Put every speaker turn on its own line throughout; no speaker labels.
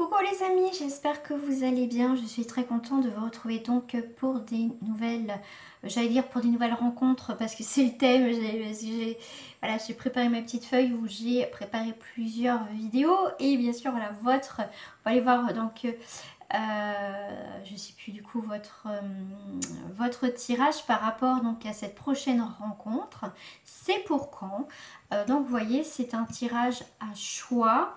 Coucou les amis, j'espère que vous allez bien. Je suis très contente de vous retrouver donc pour des nouvelles, j'allais dire pour des nouvelles rencontres parce que c'est le thème. Voilà, j'ai préparé ma petite feuille où j'ai préparé plusieurs vidéos et bien sûr voilà on va aller voir donc je sais plus du coup votre tirage par rapport donc à cette prochaine rencontre. C'est pour quand? Donc vous voyez c'est un tirage à choix.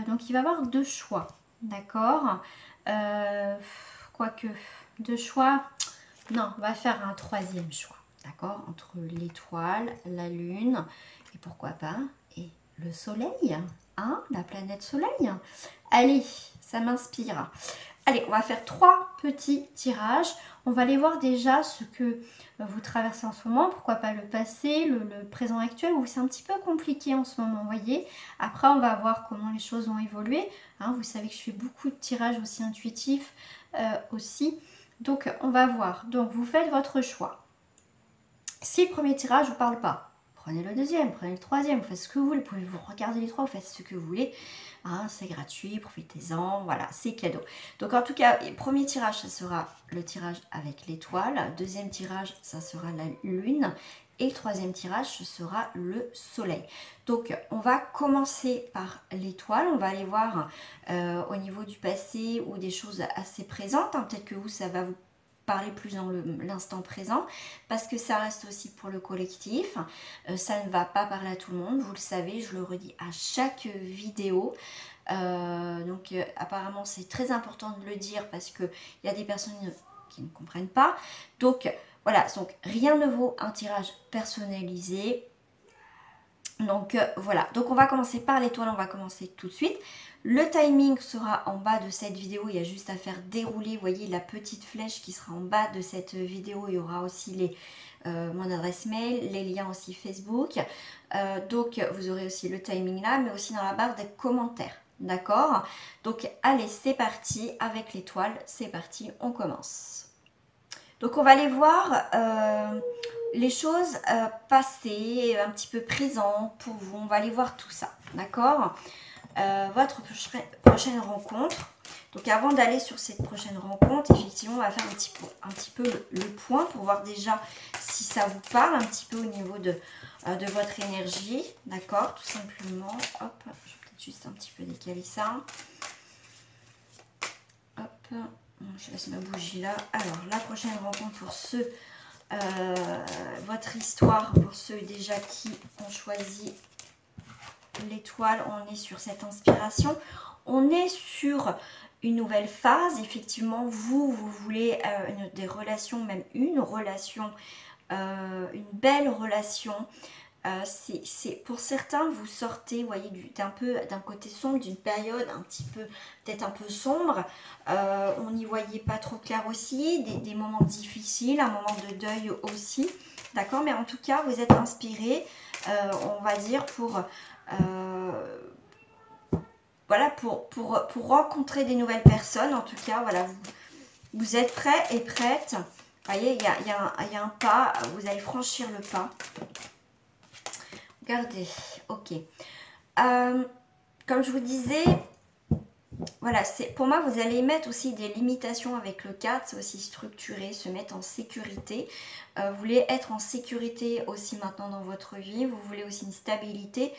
Donc il va y avoir deux choix, d'accord. Quoique, deux choix, non, on va faire un troisième choix, d'accord, entre l'étoile, la lune et pourquoi pas, et le soleil, hein, la planète soleil. Allez, ça m'inspire. Allez, on va faire trois petits tirages. On va aller voir déjà ce que vous traversez en ce moment. Pourquoi pas le passé, le présent actuel, où c'est un petit peu compliqué en ce moment, vous voyez. Après, on va voir comment les choses ont évolué. Hein, vous savez que je fais beaucoup de tirages aussi intuitifs aussi. Donc, on va voir. Donc, vous faites votre choix. Si le premier tirage ne vous parle pas, prenez le deuxième, prenez le troisième, vous faites ce que vous voulez. Vous pouvez vous regarder les trois, vous faites ce que vous voulez. Hein, c'est gratuit, profitez-en, voilà, c'est cadeau. Donc en tout cas, le premier tirage, ça sera le tirage avec l'étoile. Deuxième tirage, ça sera la lune. Et le troisième tirage, ce sera le soleil. Donc on va commencer par l'étoile. On va aller voir au niveau du passé ou des choses assez présentes. Hein. Peut-être que vous, ça va vous parler plus dans l'instant présent parce que ça reste aussi pour le collectif. Ça ne va pas parler à tout le monde, vous le savez, je le redis à chaque vidéo. Apparemment c'est très important de le dire parce qu'il y a des personnes qui ne comprennent pas. Donc voilà, donc rien ne vaut un tirage personnalisé. Donc voilà, donc on va commencer par l'étoile, on va commencer tout de suite. Le timing sera en bas de cette vidéo, il y a juste à faire dérouler, vous voyez la petite flèche qui sera en bas de cette vidéo. Il y aura aussi mon adresse mail, les liens aussi Facebook. Donc vous aurez aussi le timing là, mais aussi dans la barre des commentaires. D'accord? Donc allez, c'est parti avec l'étoile, c'est parti, on commence. Donc on va aller voir les choses passées, un petit peu présentes pour vous. On va aller voir tout ça, d'accord? Votre prochaine rencontre. Donc avant d'aller sur cette prochaine rencontre, effectivement, on va faire un petit peu le point pour voir déjà si ça vous parle un petit peu au niveau de votre énergie, d'accord? Tout simplement. Hop, je vais peut-être juste un petit peu décaler ça. Hop, je laisse ma bougie là. Alors, la prochaine rencontre pour ceux, votre histoire, pour ceux déjà qui ont choisi l'étoile, on est sur cette inspiration, on est sur une nouvelle phase. Effectivement, vous voulez des relations, même une relation, une belle relation. C'est pour certains, vous sortez, vous voyez, d'un côté sombre, d'une période un petit peu, peut-être un peu sombre. On n'y voyait pas trop clair aussi, des moments difficiles, un moment de deuil aussi, d'accord. Mais en tout cas, vous êtes inspiré, on va dire, voilà, pour rencontrer des nouvelles personnes. En tout cas, voilà, vous êtes prêts et prêtes. Vous voyez, il y a un pas, vous allez franchir le pas. Regardez, ok. Comme je vous disais, voilà, pour moi, vous allez mettre aussi des limitations avec le 4, c'est aussi structuré, se mettre en sécurité. Vous voulez être en sécurité aussi maintenant dans votre vie, vous voulez aussi une stabilité.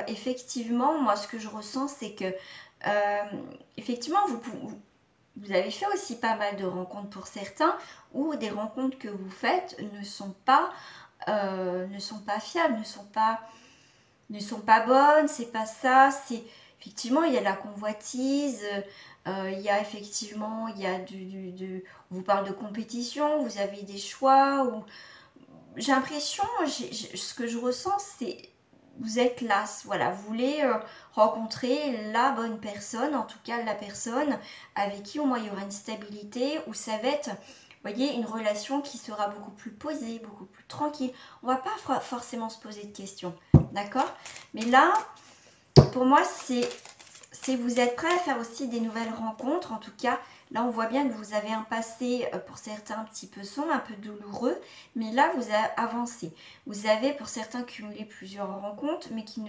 Effectivement, moi, ce que je ressens, c'est que, effectivement, vous avez fait aussi pas mal de rencontres pour certains, ou des rencontres que vous faites ne sont pas fiables, ne sont pas bonnes, c'est pas ça. C'est effectivement, il y a de la convoitise, il y a effectivement, on vous parle de compétition, vous avez des choix, ou j'ai l'impression, ce que je ressens, c'est vous êtes là, voilà, vous voulez rencontrer la bonne personne, en tout cas la personne avec qui au moins il y aura une stabilité, où ça va être, vous voyez, une relation qui sera beaucoup plus posée, beaucoup plus tranquille. On va pas forcément se poser de questions, d'accord? Mais là, pour moi, c'est vous êtes prêt à faire aussi des nouvelles rencontres. En tout cas, là, on voit bien que vous avez un passé, pour certains, un petit peu sombre, un peu douloureux. Mais là, vous avez avancé. Vous avez, pour certains, cumulé plusieurs rencontres, mais qui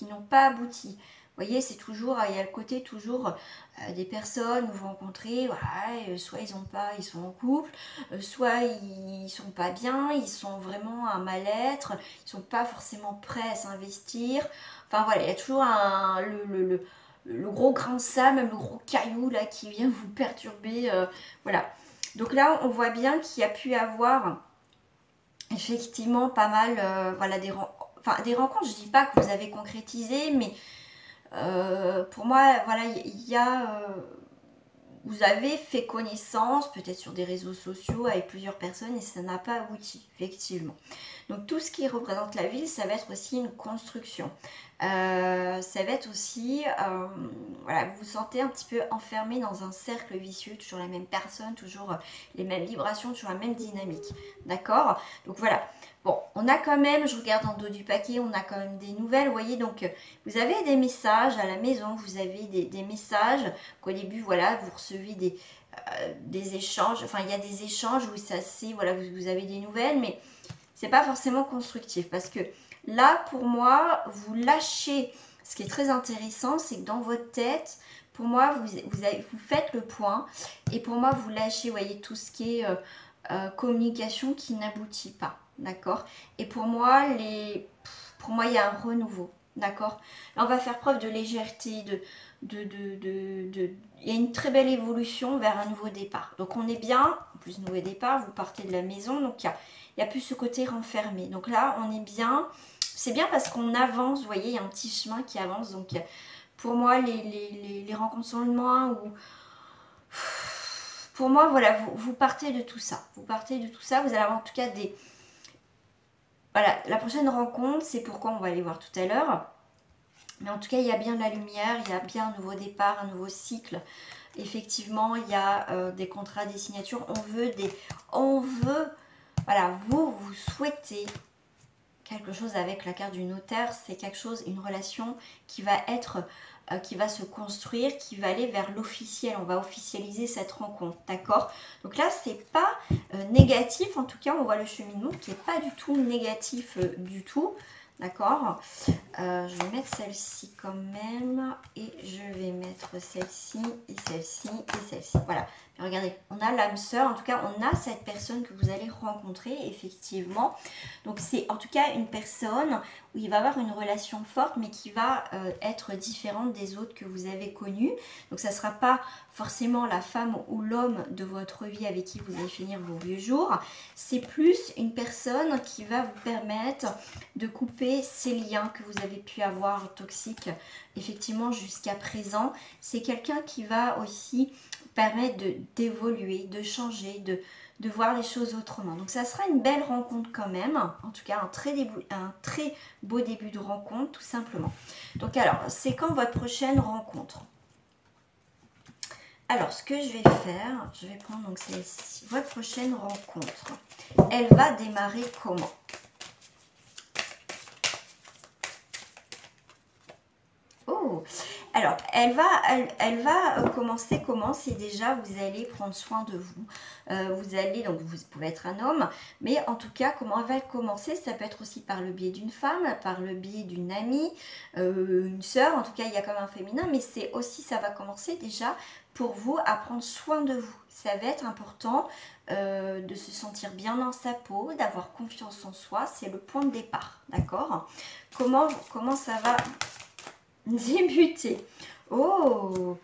n'ont pas abouti. Vous voyez, c'est toujours, il y a le côté toujours des personnes que vous rencontrez, voilà, soit ils sont en couple, soit ils sont pas bien, ils sont vraiment à mal-être, ils sont pas forcément prêts à s'investir. Enfin voilà, il y a toujours le gros grain de sable, même le gros caillou là qui vient vous perturber. Voilà. Donc là, on voit bien qu'il y a pu avoir effectivement pas mal, voilà, des rencontres. Je dis pas que vous avez concrétisé, mais pour moi, voilà, il y a vous avez fait connaissance, peut-être sur des réseaux sociaux, avec plusieurs personnes et ça n'a pas abouti, effectivement. Donc tout ce qui représente la ville, ça va être aussi une construction. Ça va être aussi, voilà, vous vous sentez un petit peu enfermé dans un cercle vicieux, toujours la même personne, toujours les mêmes vibrations, toujours la même dynamique. D'accord? Donc voilà. Bon, on a quand même, je regarde en dos du paquet, on a quand même des nouvelles, vous voyez, donc vous avez des messages à la maison, vous avez des messages qu'au début, voilà, vous recevez des échanges, enfin, il y a des échanges où ça c'est, voilà, vous avez des nouvelles, mais c'est pas forcément constructif parce que là, pour moi, vous lâchez, ce qui est très intéressant, c'est que dans votre tête, pour moi, vous faites le point et pour moi, vous lâchez, vous voyez, tout ce qui est communication qui n'aboutit pas. D'accord. Et pour moi, il y a un renouveau. D'accord. Là, on va faire preuve de légèreté, il y a une très belle évolution vers un nouveau départ. Donc, on est bien. En plus, nouveau départ, vous partez de la maison. Donc, il y a plus ce côté renfermé. Donc là, on est bien. C'est bien parce qu'on avance. Vous voyez, il y a un petit chemin qui avance. Donc, pour moi, les rencontres sont loin ou... Pour moi, voilà, vous partez de tout ça. Vous partez de tout ça. Vous allez avoir en tout cas des... Voilà, la prochaine rencontre, c'est pourquoi on va aller voir tout à l'heure. Mais en tout cas, il y a bien de la lumière, il y a bien un nouveau départ, un nouveau cycle. Effectivement, il y a des contrats, des signatures. Voilà, vous souhaitez quelque chose avec la carte du notaire. C'est quelque chose, une relation qui va être... qui va se construire, qui va aller vers l'officiel. On va officialiser cette rencontre, d'accord? Donc là, c'est pas négatif. En tout cas, on voit le cheminement qui est pas du tout négatif du tout, d'accord? Je vais mettre celle-ci quand même et je vais mettre celle-ci et celle-ci et celle-ci. Voilà. Mais regardez, on a l'âme sœur. En tout cas, on a cette personne que vous allez rencontrer, effectivement. Donc, c'est en tout cas une personne où il va avoir une relation forte, mais qui va être différente des autres que vous avez connues. Donc, ça ne sera pas forcément la femme ou l'homme de votre vie avec qui vous allez finir vos vieux jours. C'est plus une personne qui va vous permettre de couper ces liens que vous avez pu avoir toxiques, effectivement, jusqu'à présent. C'est quelqu'un qui va aussi permettre d'évoluer, de changer, de voir les choses autrement. Donc ça sera une belle rencontre quand même, en tout cas un très beau début de rencontre tout simplement. Donc alors, c'est quand votre prochaine rencontre? Alors, ce que je vais faire, je vais prendre donc celle-ci. Votre prochaine rencontre, elle va démarrer comment? Oh, alors, elle va commencer comment? C'est déjà, vous allez prendre soin de vous. Vous allez, donc vous pouvez être un homme, mais en tout cas, comment elle va commencer? Ça peut être aussi par le biais d'une femme, par le biais d'une amie, une sœur. En tout cas, il y a comme un féminin, mais c'est aussi, ça va commencer déjà pour vous à prendre soin de vous. Ça va être important de se sentir bien dans sa peau, d'avoir confiance en soi. C'est le point de départ, d'accord? Comment ça va débuter? Oh,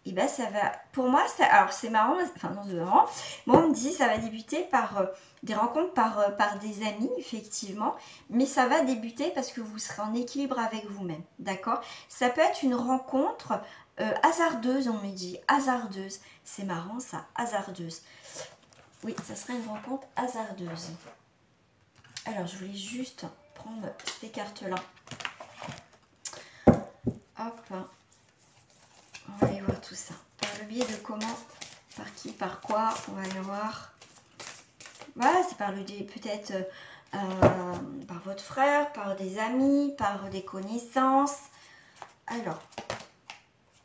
et ben ça va, pour moi, ça, alors c'est marrant, enfin non, c'est marrant, moi on me dit ça va débuter par des rencontres par des amis, effectivement, mais ça va débuter parce que vous serez en équilibre avec vous-même, d'accord? Ça peut être une rencontre hasardeuse, on me dit, hasardeuse, c'est marrant ça, hasardeuse. Oui, ça serait une rencontre hasardeuse. Alors, je voulais juste prendre ces cartes-là. Hop, on va aller voir tout ça. Par le biais de comment, par qui, par quoi, on va aller voir. Voilà, c'est par le biais peut-être par votre frère, par des amis, par des connaissances. Alors,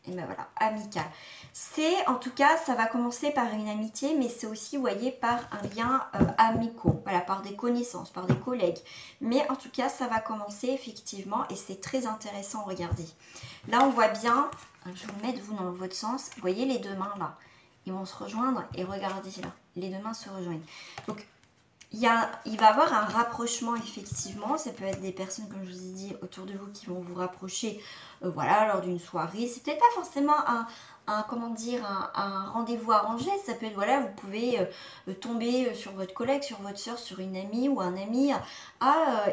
Et ben voilà, amical. C'est, en tout cas, ça va commencer par une amitié, mais c'est aussi, vous voyez, par un lien amicaux. Voilà, par des connaissances, par des collègues. Mais en tout cas, ça va commencer effectivement et c'est très intéressant, regardez. Là, on voit bien, je vais vous mettre vous dans votre sens. Vous voyez les deux mains là, ils vont se rejoindre et regardez là, les deux mains se rejoignent. Donc, il va avoir un rapprochement effectivement, ça peut être des personnes comme je vous ai dit autour de vous qui vont vous rapprocher voilà, lors d'une soirée. C'est peut-être pas forcément comment dire, un rendez-vous arrangé, ça peut être voilà, vous pouvez tomber sur votre collègue, sur votre soeur, sur une amie ou un ami,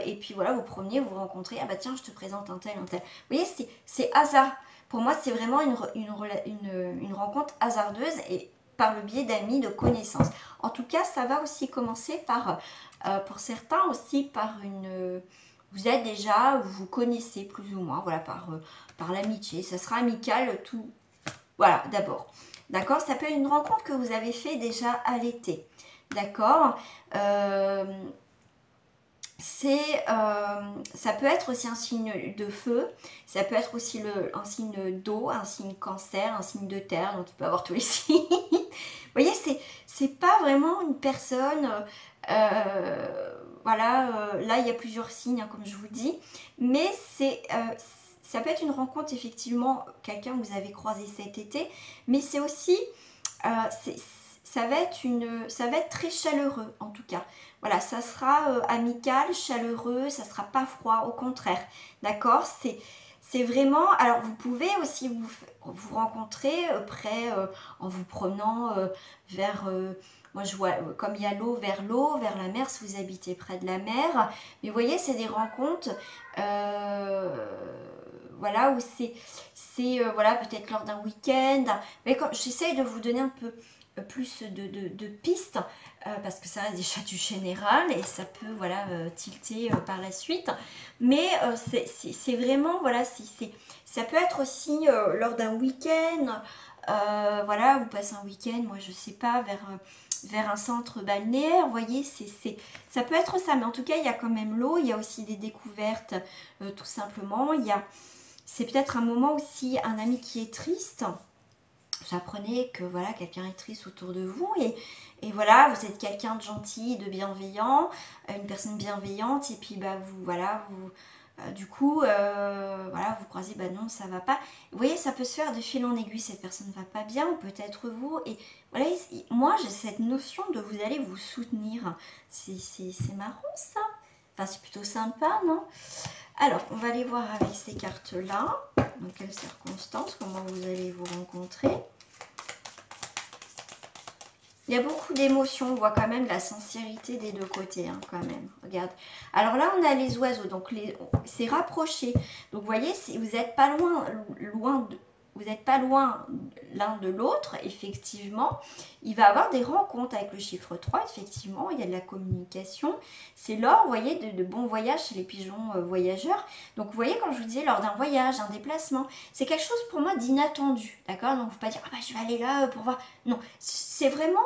et puis voilà, vous promenez, vous rencontrez, ah bah tiens je te présente un tel, un tel. Vous voyez, c'est hasard. Pour moi c'est vraiment une rencontre hasardeuse et par le biais d'amis, de connaissances. En tout cas, ça va aussi commencer par, pour certains aussi, par une... Vous êtes déjà, vous connaissez plus ou moins, voilà, par l'amitié. Ça sera amical, tout... Voilà, d'abord. D'accord? Ça peut être une rencontre que vous avez fait déjà à l'été. D'accord? Ça peut être aussi un signe de feu, ça peut être aussi un signe d'eau, un signe cancer, un signe de terre, donc il peut avoir tous les signes. Vous voyez, c'est pas vraiment une personne, voilà, là il y a plusieurs signes, hein, comme je vous dis, mais ça peut être une rencontre effectivement, quelqu'un que vous avez croisé cet été, mais c'est aussi, ça va être très chaleureux en tout cas. Voilà, ça sera amical, chaleureux, ça sera pas froid, au contraire, d'accord? C'est vraiment, alors vous pouvez aussi vous rencontrer près, en vous promenant vers, moi je vois, comme il y a l'eau, vers la mer, si vous habitez près de la mer. Mais vous voyez, c'est des rencontres, voilà, où c'est voilà, peut-être lors d'un week-end. Mais comme j'essaye de vous donner un peu plus de pistes, parce que ça reste des chats du général et ça peut voilà tilter par la suite, mais c'est vraiment voilà, ça peut être aussi lors d'un week-end, voilà, vous passez un week-end, moi je sais pas, vers un centre balnéaire, vous voyez, ça peut être ça, mais en tout cas il y a quand même l'eau, il y a aussi des découvertes, tout simplement, c'est peut-être un moment aussi, un ami qui est triste. Vous apprenez que voilà, quelqu'un est triste autour de vous et voilà, vous êtes quelqu'un de gentil, de bienveillant, une personne bienveillante, et puis bah vous voilà, du coup voilà, vous croisez, bah non ça va pas. Vous voyez, ça peut se faire de fil en aiguille, cette personne va pas bien, ou peut-être vous, et voilà, moi j'ai cette notion de vous allez vous soutenir. C'est marrant ça, enfin c'est plutôt sympa, non? Alors, on va aller voir avec ces cartes-là, dans quelles circonstances, comment vous allez vous rencontrer. Il y a beaucoup d'émotions, on voit quand même la sincérité des deux côtés, hein, quand même. Regarde. Alors là, on a les oiseaux, donc c'est rapproché. Donc vous voyez, vous n'êtes pas loin vous n'êtes pas loin l'un de l'autre, effectivement. Il va y avoir des rencontres avec le chiffre 3, effectivement. Il y a de la communication. C'est lors, vous voyez, de bons voyages chez les pigeons voyageurs. Donc, vous voyez, comme je vous disais, lors d'un voyage, un déplacement, c'est quelque chose pour moi d'inattendu. D'accord? Donc, il ne faut pas dire, ah bah, je vais aller là pour voir. Non, c'est vraiment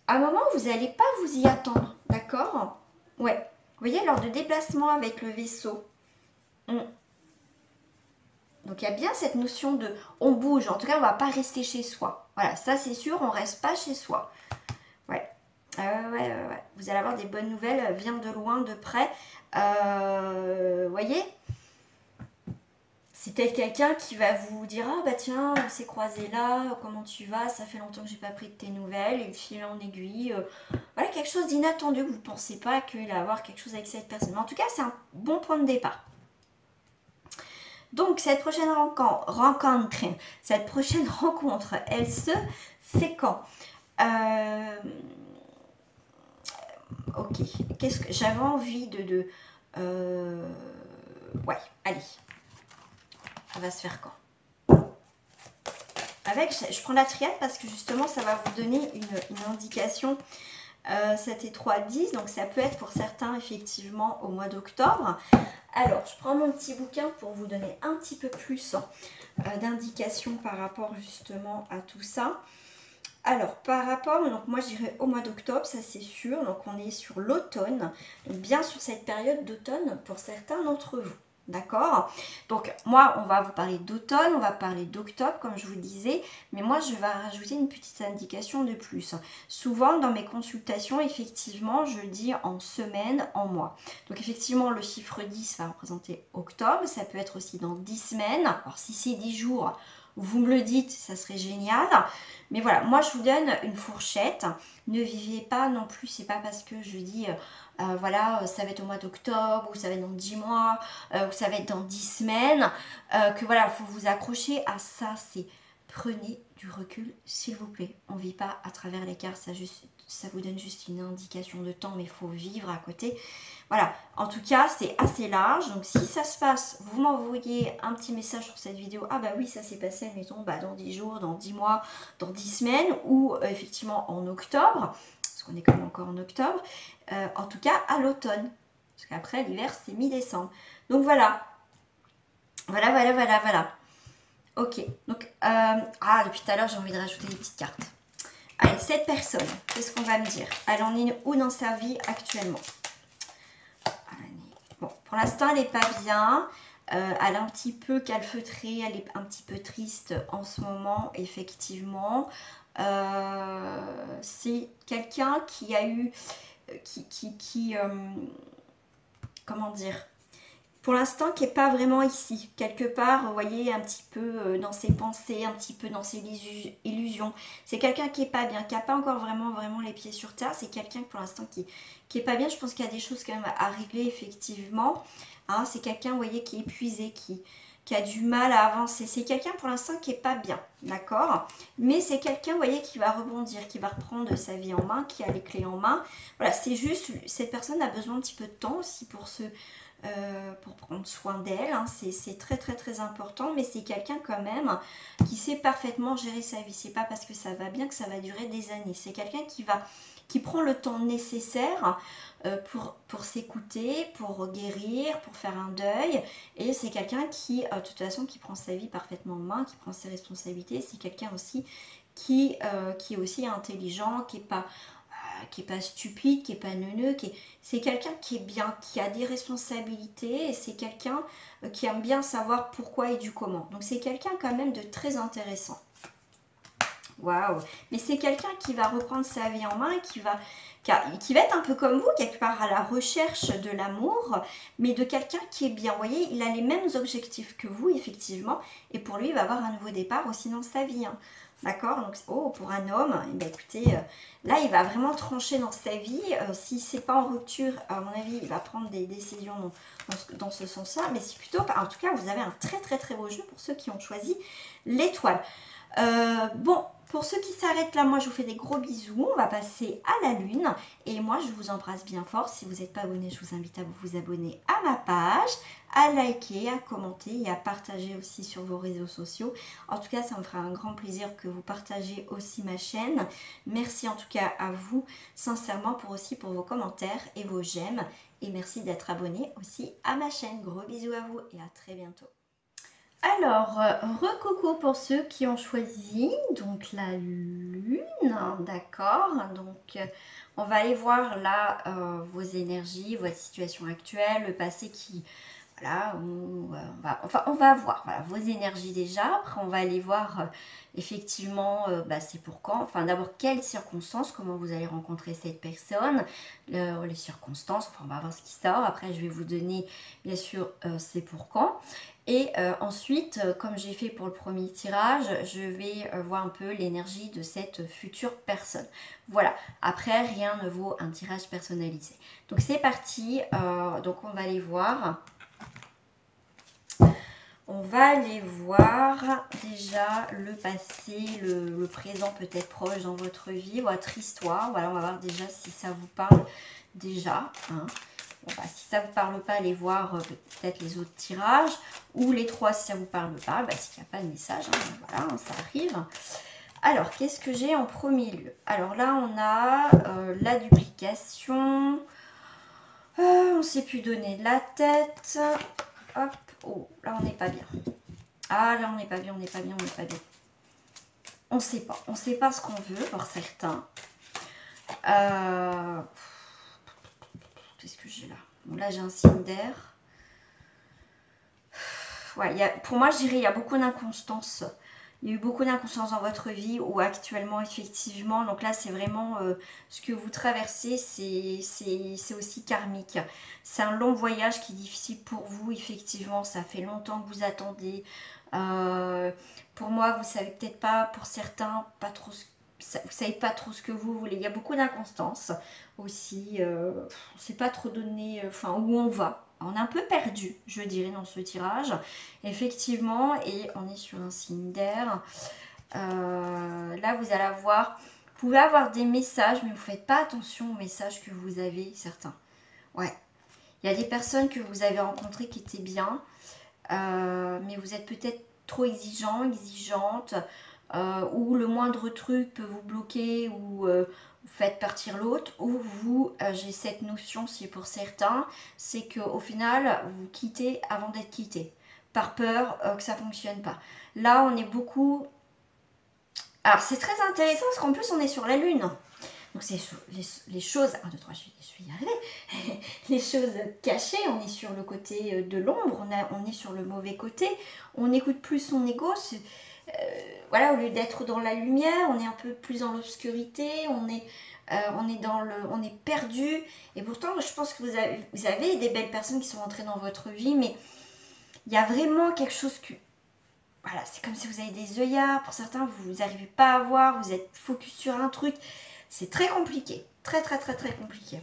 un moment où vous n'allez pas vous y attendre. D'accord? Ouais. Vous voyez, lors de déplacement avec le vaisseau. Donc il y a bien cette notion de on bouge, en tout cas on ne va pas rester chez soi. Voilà, ça c'est sûr, on ne reste pas chez soi. Ouais. Ouais. Vous allez avoir des bonnes nouvelles, vient de loin, de près. Voyez, c'est peut-être quelqu'un qui va vous dire, ah bah tiens, on s'est croisé là, comment tu vas, ça fait longtemps que j'ai pas pris de tes nouvelles, et fil en aiguille. Voilà, quelque chose d'inattendu, que vous ne pensez pas qu'il va y avoir quelque chose avec cette personne. Mais en tout cas, c'est un bon point de départ. Donc, cette prochaine rencontre, elle se fait quand? Ok, qu'est-ce que j'avais envie ouais, allez. Elle va se faire quand? Je prends la triade parce que justement, ça va vous donner une indication. 7 et 3, 10, donc ça peut être pour certains effectivement au mois d'octobre. Alors, je prends mon petit bouquin pour vous donner un petit peu plus d'indications par rapport justement à tout ça. Alors, par rapport, donc moi je dirais au mois d'octobre, ça c'est sûr, donc on est sur l'automne, donc bien sur cette période d'automne pour certains d'entre vous. d'accord? Donc moi, on va vous parler d'automne, on va parler d'octobre, comme je vous disais, mais moi, je vais rajouter une petite indication de plus. Souvent, dans mes consultations, effectivement, je dis en semaine, en mois. Donc effectivement, le chiffre 10 va représenter octobre, ça peut être aussi dans 10 semaines. Alors si c'est 10 jours, vous me le dites, ça serait génial. Mais voilà, moi je vous donne une fourchette. Ne vivez pas non plus, c'est pas parce que je dis voilà, ça va être au mois d'octobre, ou ça va être dans 10 mois, ou ça va être dans 10 semaines, que voilà, il faut vous accrocher à ça. C'est prenez du recul, s'il vous plaît. On ne vit pas à travers l'écart, ça vous donne juste une indication de temps, mais il faut vivre à côté. Voilà, en tout cas, c'est assez large. Donc, si ça se passe, vous m'envoyez un petit message sur cette vidéo. Ah bah oui, ça s'est passé, mettons, dans 10 jours, dans 10 mois, dans 10 semaines, ou effectivement en octobre, parce qu'on est quand même encore en octobre. En tout cas, à l'automne. Parce qu'après, l'hiver, c'est mi-décembre. Donc, voilà. Voilà. Ok. Donc, depuis tout à l'heure, j'ai envie de rajouter des petites cartes. Allez, cette personne, qu'est-ce qu'on va me dire? Elle en est où dans sa vie actuellement? Bon, pour l'instant, elle n'est pas bien. Elle est un petit peu calfeutrée, elle est un petit peu triste en ce moment, effectivement. C'est quelqu'un qui a eu... comment dire? Pour l'instant, qui n'est pas vraiment ici. Quelque part, vous voyez, un petit peu dans ses pensées, un petit peu dans ses illusions. C'est quelqu'un qui n'est pas bien, qui n'a pas encore vraiment les pieds sur terre. C'est quelqu'un pour l'instant qui n'est pas bien. Je pense qu'il y a des choses quand même à régler, effectivement. Hein, c'est quelqu'un, vous voyez, qui est épuisé, qui a du mal à avancer. C'est quelqu'un pour l'instant qui n'est pas bien, d'accord? Mais c'est quelqu'un, vous voyez, qui va rebondir, qui va reprendre sa vie en main, qui a les clés en main. Voilà, c'est juste, cette personne a besoin un petit peu de temps aussi pour prendre soin d'elle, hein. C'est très important, mais c'est quelqu'un quand même qui sait parfaitement gérer sa vie. C'est pas parce que ça va bien que ça va durer des années. C'est quelqu'un qui prend le temps nécessaire pour s'écouter, pour guérir, pour faire un deuil, et c'est quelqu'un qui, de toute façon, qui prend sa vie parfaitement en main, qui prend ses responsabilités. C'est quelqu'un aussi qui est aussi intelligent, qui est pas stupide, qui est pas neuneux, c'est quelqu'un qui est bien, qui a des responsabilités, et c'est quelqu'un qui aime bien savoir pourquoi et du comment. Donc c'est quelqu'un quand même de très intéressant. Waouh! Mais c'est quelqu'un qui va reprendre sa vie en main et qui va être un peu comme vous, quelque part à la recherche de l'amour, mais de quelqu'un qui est bien. Vous voyez, il a les mêmes objectifs que vous, effectivement, et pour lui, il va avoir un nouveau départ aussi dans sa vie. Hein. D'accord? Donc, pour un homme, eh bien, écoutez, là, il va vraiment trancher dans sa vie. Si c'est pas en rupture, à mon avis, il va prendre des décisions dans ce sens-là. Mais c'est plutôt, en tout cas, vous avez un très beau jeu pour ceux qui ont choisi l'étoile. Bon, pour ceux qui s'arrêtent là, moi je vous fais des gros bisous. On va passer à la lune. Et moi je vous embrasse bien fort. Si vous n'êtes pas abonné, je vous invite à vous abonner à ma page, à liker, à commenter et à partager aussi sur vos réseaux sociaux. En tout cas, ça me fera un grand plaisir que vous partagez aussi ma chaîne. Merci en tout cas à vous, sincèrement, pour vos commentaires et vos j'aime. Et merci d'être abonné aussi à ma chaîne. Gros bisous à vous et à très bientôt. Alors, recoucou pour ceux qui ont choisi donc la lune, d'accord? Donc, on va aller voir là vos énergies, votre situation actuelle, le passé qui, voilà, on va voir voilà, vos énergies déjà. Après, on va aller voir effectivement, c'est pour quand. Enfin, d'abord, quelles circonstances, comment vous allez rencontrer cette personne, les circonstances, enfin, on va voir ce qui sort. Après, je vais vous donner, bien sûr, c'est pour quand. Et ensuite, comme j'ai fait pour le premier tirage, je vais voir un peu l'énergie de cette future personne. Voilà, après, rien ne vaut un tirage personnalisé. Donc, c'est parti. Donc, on va aller voir. On va aller voir déjà le passé, le présent peut-être proche dans votre vie, votre histoire. Voilà, on va voir déjà si ça vous parle déjà. Hein. Bon, si ça ne vous parle pas, allez voir peut-être les autres tirages. Ou les trois si ça ne vous parle pas. S'il n'y a pas de message, hein, voilà, ça arrive. Alors, qu'est-ce que j'ai en premier lieu? Alors là, on a la duplication. On ne sait plus donner de la tête. Hop, oh, là on n'est pas bien. Ah, là on n'est pas bien. On ne sait pas ce qu'on veut pour certains. Qu'est-ce que j'ai là? Bon, là j'ai un signe d'air. ouais, pour moi, je dirais il y a beaucoup d'inconstance. Il y a eu beaucoup d'inconstance dans votre vie ou actuellement, effectivement. Donc là, c'est vraiment ce que vous traversez, c'est aussi karmique. C'est un long voyage qui est difficile pour vous, effectivement. Ça fait longtemps que vous attendez. Pour moi, vous savez peut-être pas, pour certains, pas trop vous savez pas trop ce que vous voulez. Il y a beaucoup d'inconstance aussi. On ne sait pas trop donner, enfin, où on va. On est un peu perdu, je dirais, dans ce tirage. Effectivement, et on est sur un signe d'air. Là, vous allez avoir... Vous pouvez avoir des messages, mais vous ne faites pas attention aux messages que vous avez, certains. Ouais. Il y a des personnes que vous avez rencontrées qui étaient bien, mais vous êtes peut-être trop exigeant, exigeante, ou le moindre truc peut vous bloquer, ou vous faites partir l'autre, ou vous, j'ai cette notion, c'est pour certains, c'est qu'au final, vous quittez avant d'être quitté, par peur que ça ne fonctionne pas. Là, on est beaucoup... Alors, c'est très intéressant, parce qu'en plus, on est sur la Lune. Donc, c'est les choses... 1, 2, 3, je vais y arriver. Les choses cachées, on est sur le côté de l'ombre, on est sur le mauvais côté, on n'écoute plus son ego, voilà, au lieu d'être dans la lumière, on est un peu plus dans l'obscurité, on est perdu. Et pourtant, je pense que vous avez des belles personnes qui sont rentrées dans votre vie, mais il y a vraiment quelque chose que... Voilà, c'est comme si vous avez des œillères. Pour certains, vous n'arrivez pas à voir, vous êtes focus sur un truc. C'est très compliqué, très compliqué.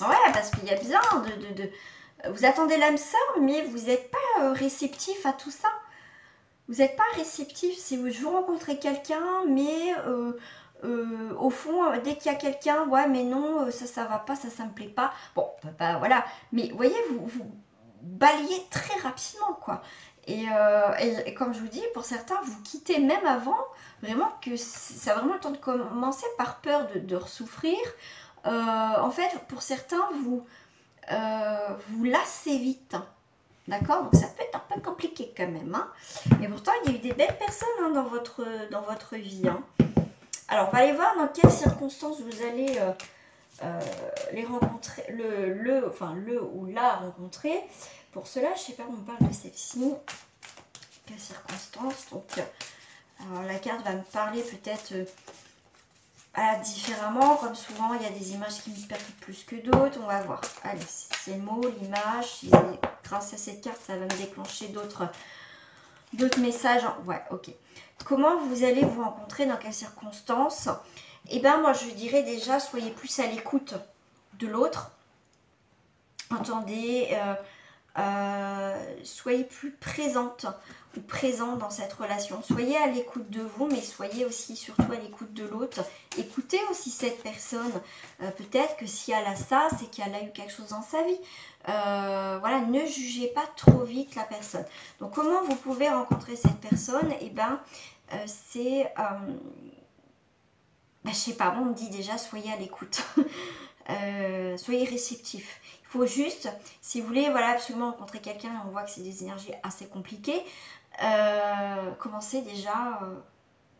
Ouais, parce qu'il y a besoin vous attendez l'âme sœur, mais vous n'êtes pas réceptif à tout ça. Vous n'êtes pas réceptif, si vous rencontrez quelqu'un, mais au fond, dès qu'il y a quelqu'un, ouais, mais non, ça va pas, ça me plaît pas. Bon, bah, voilà, mais vous voyez, vous balayez très rapidement, quoi. Et comme je vous dis, pour certains, vous quittez même avant, vraiment que ça a vraiment le temps de commencer par peur de ressouffrir. En fait, pour certains, vous lassez vite. D'accord? Donc ça peut être un peu compliqué quand même. Hein. Mais pourtant, il y a eu des belles personnes hein, dans votre vie. Hein. Alors, on va aller voir dans quelles circonstances vous allez les rencontrer, le ou la rencontrer. Pour cela, je ne sais pas, on me parle de celle-ci. Quelles circonstances? Donc, alors, la carte va me parler peut-être différemment. Comme souvent, il y a des images qui me perturbent plus que d'autres. On va voir. Allez, c'est le mot, l'image. Grâce à cette carte, ça va me déclencher d'autres messages. Ouais, ok. Comment vous allez vous rencontrer, dans quelles circonstances? Eh bien, moi, je dirais déjà, soyez plus à l'écoute de l'autre. Entendez, soyez plus présente ou présent dans cette relation. Soyez à l'écoute de vous, mais soyez aussi surtout à l'écoute de l'autre. Écoutez aussi cette personne. Peut-être que si elle a ça, c'est qu'elle a eu quelque chose dans sa vie. Voilà, ne jugez pas trop vite la personne. Donc, comment vous pouvez rencontrer cette personne? Eh bien, c'est... je sais pas, on me dit déjà, soyez à l'écoute. Soyez réceptif. Il faut juste, si vous voulez voilà, absolument rencontrer quelqu'un, et on voit que c'est des énergies assez compliquées, commencez déjà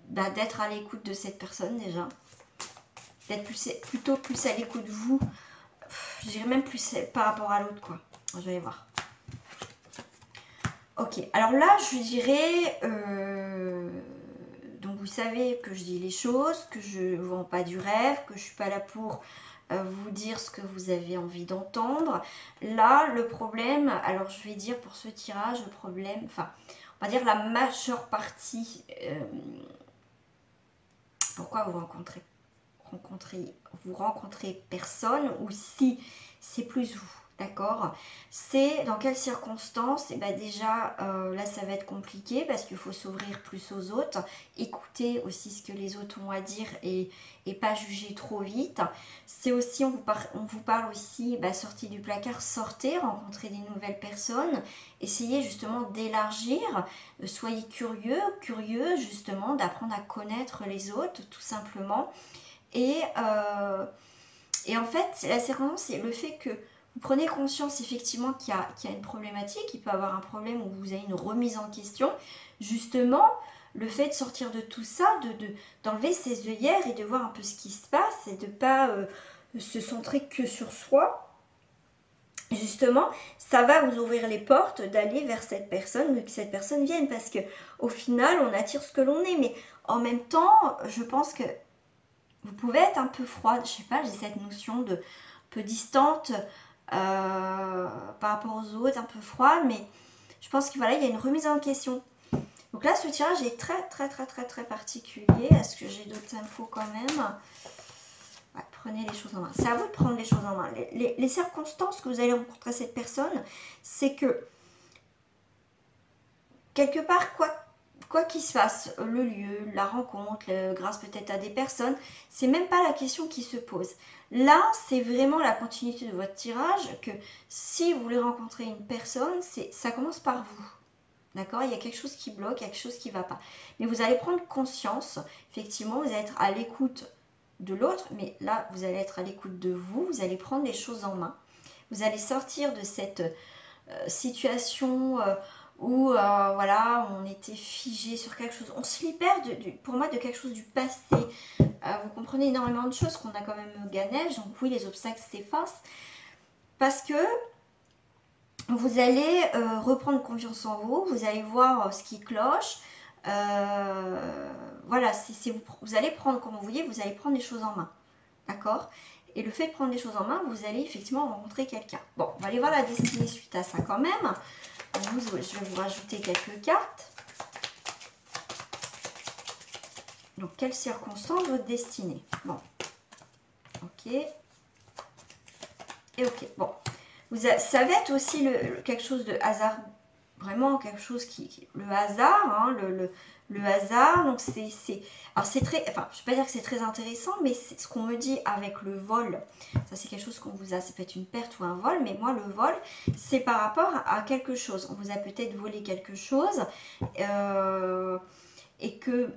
d'être à l'écoute de cette personne déjà. D'être plutôt plus à l'écoute de vous. Je dirais même plus par rapport à l'autre, quoi. Je vais aller voir. Ok, alors là, je dirais... donc, vous savez que je dis les choses, que je ne vends pas du rêve, que je ne suis pas là pour vous dire ce que vous avez envie d'entendre. Là, le problème, alors je vais dire pour ce tirage, le problème, enfin, on va dire la majeure partie, pourquoi vous rencontrez personne, ou si c'est plus vous, d'accord? C'est dans quelles circonstances? Et bien déjà, là ça va être compliqué parce qu'il faut s'ouvrir plus aux autres, écouter aussi ce que les autres ont à dire et pas juger trop vite. C'est aussi, on vous parle aussi, sortie du placard, sortez, rencontrer des nouvelles personnes, essayez justement d'élargir, soyez curieux justement, d'apprendre à connaître les autres tout simplement. Et en fait, la circonstance, c'est le fait que vous prenez conscience effectivement qu'il y a une problématique, il peut y avoir un problème où vous avez une remise en question. Justement, le fait de sortir de tout ça, d'enlever ses œillères et de voir un peu ce qui se passe et de ne pas se centrer que sur soi. justement, ça va vous ouvrir les portes d'aller vers cette personne, que cette personne vienne, parce que au final, on attire ce que l'on est. Mais en même temps, je pense que vous pouvez être un peu froide. Je sais pas, j'ai cette notion de un peu distante par rapport aux autres, un peu froide, mais je pense qu'il voilà, il y a une remise en question. Donc là, ce tirage est très particulier. Est-ce que j'ai d'autres infos quand même? Ouais, prenez les choses en main. C'est à vous de prendre les choses en main. Les circonstances que vous allez rencontrer cette personne, c'est que quelque part, quoi qu'il se passe, le lieu, la rencontre, grâce peut-être à des personnes, c'est même pas la question qui se pose. Là, c'est vraiment la continuité de votre tirage, que si vous voulez rencontrer une personne, ça commence par vous. D'accord? Il y a quelque chose qui bloque, il y a quelque chose qui ne va pas. Mais vous allez prendre conscience, effectivement, vous allez être à l'écoute de l'autre, mais là, vous allez être à l'écoute de vous, vous allez prendre les choses en main. Vous allez sortir de cette situation où voilà, on était figé sur quelque chose. On se libère, pour moi, de quelque chose du passé. Vous comprenez énormément de choses qu'on a quand même gagné. Donc oui, les obstacles s'effacent. Parce que vous allez reprendre confiance en vous. Vous allez voir ce qui cloche. Voilà, vous allez prendre, comme vous voyez, vous allez prendre les choses en main. D'accord? Et le fait de prendre les choses en main, vous allez effectivement rencontrer quelqu'un. Bon, on va aller voir la destinée suite à ça quand même. Je vais vous rajouter quelques cartes. Donc, quelles circonstances votre destinée? Bon. Ok. Et ok. Bon. Ça va être aussi quelque chose de hasard. Vraiment quelque chose le hasard, hein, le hasard. Donc, alors, c'est très... Enfin, je ne vais pas dire que c'est très intéressant, mais c'est ce qu'on me dit avec le vol. Ça, c'est quelque chose qu'on vous a... Ça peut être une perte ou un vol, mais moi, le vol, c'est par rapport à quelque chose. On vous a peut-être volé quelque chose et que...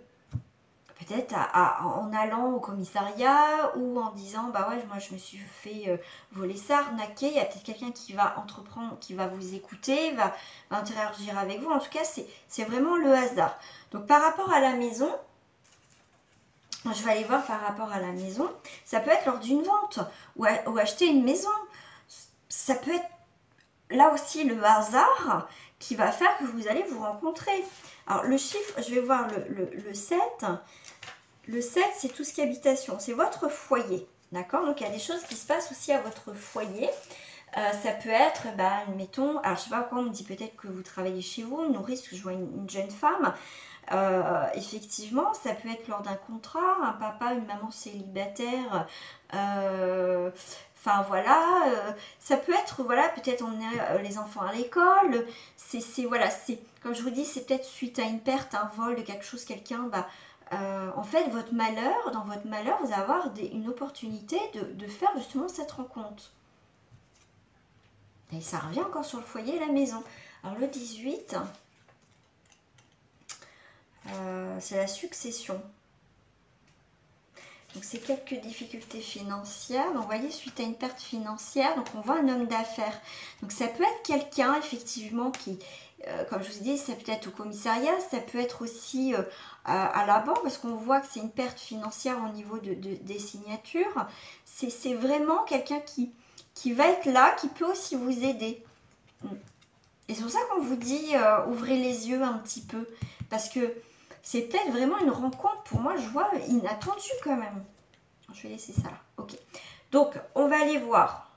Peut-être en allant au commissariat ou en disant bah ouais, moi je me suis fait voler ça, arnaquer. Il y a peut-être quelqu'un qui va entreprendre, qui va vous écouter, va interagir avec vous. En tout cas, c'est vraiment le hasard. Donc par rapport à la maison, je vais aller voir par rapport à la maison. Ça peut être lors d'une vente ou acheter une maison. Ça peut être là aussi le hasard qui va faire que vous allez vous rencontrer. Alors le chiffre, je vais voir le 7. Le 7, c'est tout ce qui est habitation, c'est votre foyer, d'accord? Donc, il y a des choses qui se passent aussi à votre foyer. Ça peut être, admettons, alors je sais pas quoi, on me dit peut-être que vous travaillez chez vous, une nourrice, que je vois une jeune femme. Effectivement, ça peut être lors d'un contrat, un papa, une maman célibataire. Enfin voilà, ça peut être, voilà, peut-être emmener les enfants à l'école. Voilà, comme je vous dis, c'est peut-être suite à une perte, un vol de quelque chose, quelqu'un, en fait, dans votre malheur, vous allez avoir une opportunité de faire justement cette rencontre. Et ça revient encore sur le foyer et la maison. Alors le 18, c'est la succession. Donc c'est quelques difficultés financières. Donc vous voyez, suite à une perte financière, donc on voit un homme d'affaires. Donc ça peut être quelqu'un effectivement qui, comme je vous ai dit, ça peut être au commissariat, ça peut être aussi à la banque, parce qu'on voit que c'est une perte financière au niveau des signatures. C'est vraiment quelqu'un qui va être là, qui peut aussi vous aider. Et c'est pour ça qu'on vous dit, ouvrez les yeux un petit peu, parce que c'est peut-être vraiment une rencontre, pour moi, je vois, inattendue quand même. Je vais laisser ça là. Ok. Donc, on va aller voir.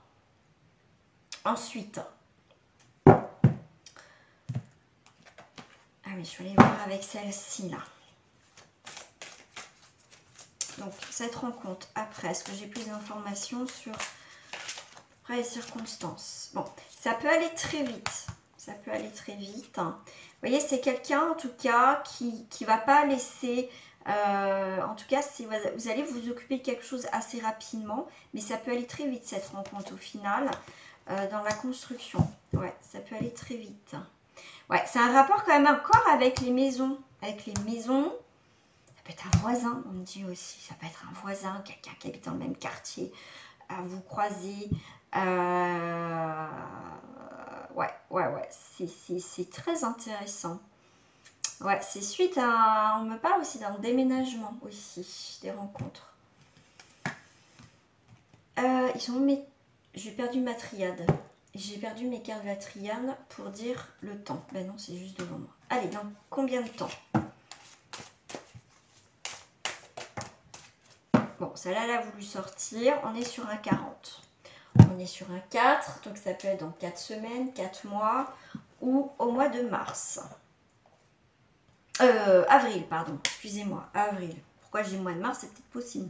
Ensuite. Ah oui, je vais aller voir avec celle-ci là. Donc, cette rencontre, après, est-ce que j'ai plus d'informations sur après les circonstances? Bon, ça peut aller très vite. Ça peut aller très vite. Vous voyez, c'est quelqu'un, en tout cas, qui ne va pas laisser... en tout cas, vous allez vous occuper de quelque chose assez rapidement. Mais ça peut aller très vite, cette rencontre, au final, dans la construction. Ouais, ça peut aller très vite. Ouais, c'est un rapport quand même encore avec les maisons. Avec les maisons... Ça peut être un voisin, on me dit aussi. Ça peut être un voisin, quelqu'un qui habite dans le même quartier. Vous croisez... ouais, c'est très intéressant. Ouais, c'est suite à... On me parle aussi d'un déménagement aussi, des rencontres. J'ai perdu ma triade. J'ai perdu mes cartes Vatriane pour dire le temps. Ben non, c'est juste devant moi. Allez, dans combien de temps? Bon, celle-là, elle a voulu sortir. On est sur un 40. On est sur un 4. Donc, ça peut être dans 4 semaines, 4 mois ou au mois de mars. Avril, pardon. Excusez-moi, avril. Pourquoi je dis mois de mars? C'est peut-être possible.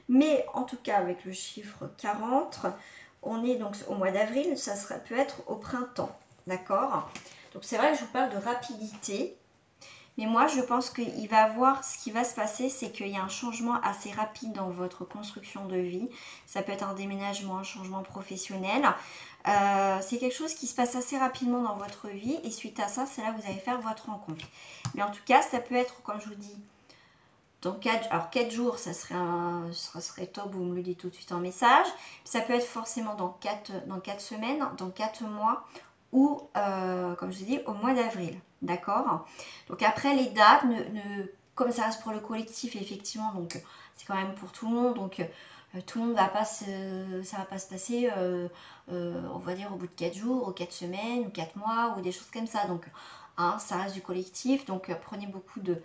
Mais en tout cas, avec le chiffre 40, on est donc au mois d'avril. Ça peut être au printemps. D'accord? Donc, c'est vrai que je vous parle de rapidité. Mais moi, je pense qu'il va avoir, ce qui va se passer, c'est qu'il y a un changement assez rapide dans votre construction de vie. Ça peut être un déménagement, un changement professionnel. C'est quelque chose qui se passe assez rapidement dans votre vie. Et suite à ça, c'est là que vous allez faire votre rencontre. Mais en tout cas, ça peut être, comme je vous dis, dans 4 jours, ça serait top, vous me le dites tout de suite en message. Ça peut être forcément dans 4 semaines, dans 4 mois ou, comme je vous dis, au mois d'avril. D'accord? Donc après, les dates, comme ça reste pour le collectif, effectivement, donc c'est quand même pour tout le monde. Donc tout le monde va pas ça va pas se passer, on va dire, au bout de 4 jours, ou 4 semaines, ou 4 mois, ou des choses comme ça. Donc hein, ça reste du collectif. Donc prenez beaucoup de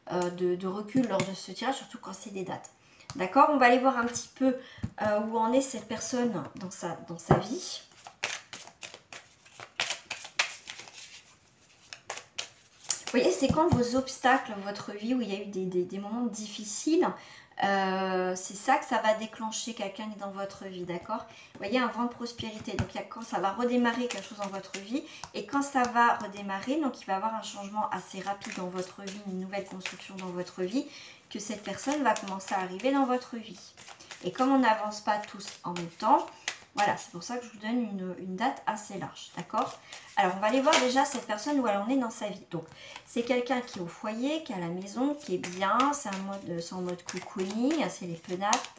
recul lors de ce tirage, surtout quand c'est des dates. D'accord? On va aller voir un petit peu où en est cette personne dans sa vie. Vous voyez, c'est quand vos obstacles, votre vie, où il y a eu des moments difficiles, c'est ça que ça va déclencher quelqu'un dans votre vie, d'accord? Vous voyez, un vent de prospérité, donc il y a quand ça va redémarrer quelque chose dans votre vie, et quand ça va redémarrer, donc il va y avoir un changement assez rapide dans votre vie, une nouvelle construction dans votre vie, que cette personne va commencer à arriver dans votre vie. Et comme on n'avance pas tous en même temps, voilà, c'est pour ça que je vous donne une date assez large, d'accord? Alors, on va aller voir déjà cette personne où elle en est dans sa vie. Donc, c'est quelqu'un qui est au foyer, qui est à la maison, qui est bien, c'est en mode cocooning, c'est les pénates.